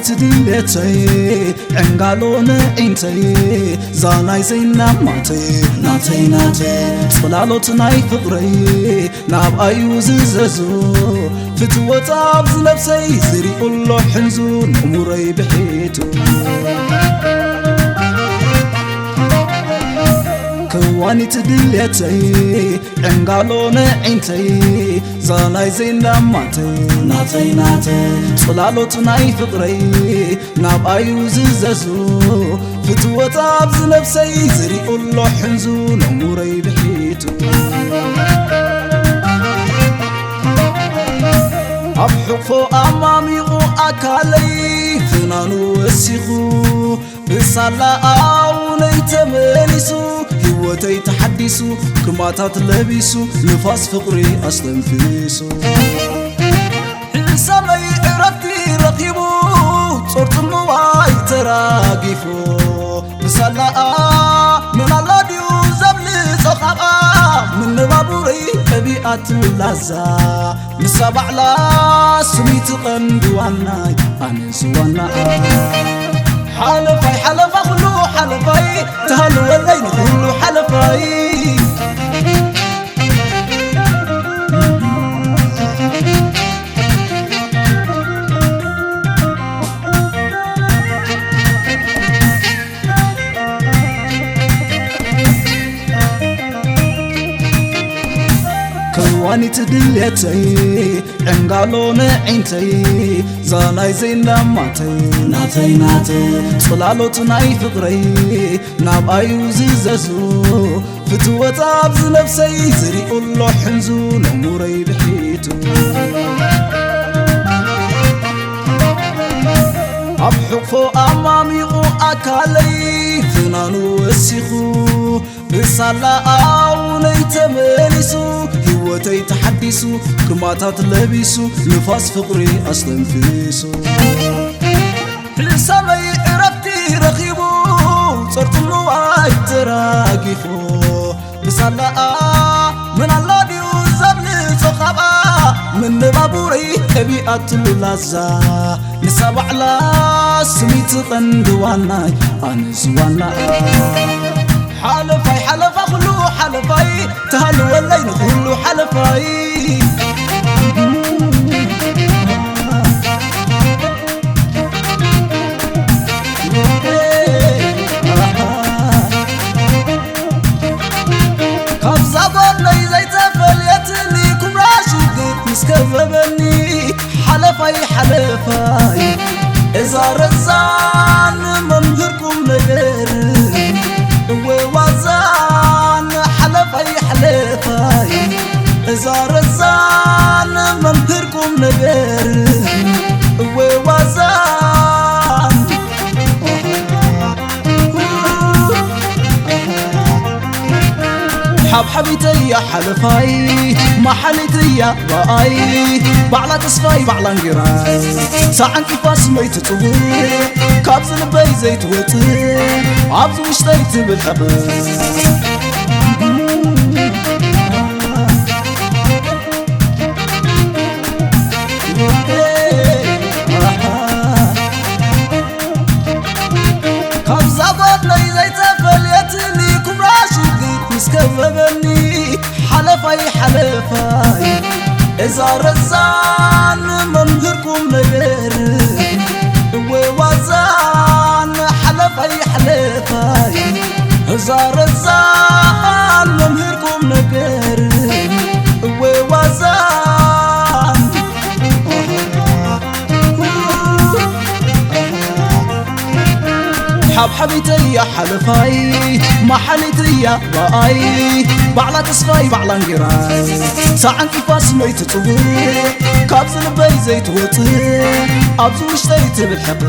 تدلتي عنقالون عينتي زاناي زينا ناتي صلالوت ناي فقري ناب ايوز ززو فتوة عبز نفسي زري قلو حنزون اموري بحيتو كواني تدليتي عنقالون عينتي زاناي زينا ناتي صلالوت ناي فقري ناب ايوز ززو فتوة عبز نفسي زري قلو حنزون اموري بحيتو أبحفو أماميغو أكالي فنانو السيخو بسالا آوني تمانيسو هوتي تحديسو كماتات لبيسو نفاس فقري أسلم فيسو حسامي عرفتي رقيبو صورت المواي تراقيفو بسالا من الله ديو زبلي صخابا من بابوري أبيات اللازا نسابع لا سميت قندوانا أنسوانا حلفي خلو حلفي تهلو الليل خلو حلفي كواني تدليتي عنقالون عينتي زاناي زينا ناتي صلالوت ناي فقري ناب ايوز ززو فتوة عبز نفسي زري قلو حنزون اموري بحيتو أبحفو أماميغو أكالي فنانو السيخو بسالا آوني تمانيسو هوتي تحديسو كماتات لبيسو نفاس فقري أسلم فيسو حسامي عرفتي رقيبو صرت المواي تراقيفو بسالا من الله ديو زبلي صخابا من بابوري أبيات اللازا نسابع لا سميت قندوانا أنسوانا حلفي خلو حلفي تهلو الليل خلو حلفي كابزابوني زي تفليتني كمراشي قد مسكببني حلفي إذا رزان ممهركم نجر ووزان حلفي إذا رزان ممهركم نجر ووزان حبيتي يا حلفاي ما حليتي يا باي بعلا تصفاي بعلا انقراي ساعن كيفاس ميت تطوي كابز لبي زيت وطي عبز وشتيت بالحب كابزابوني زيت فليتني كمراشي قيت مسكببني حلفي إذا رزان ممهركم نجر ووزان حلفي إذا رزان ممهركم نجر ووزان حبيتي يا حلفاي ما حليتي يا باي بعلا تصفاي بعلا انقراي ساعن كيفاس ميت تطوي كابز لبي زيت وطي أبزو اشتيت بالحب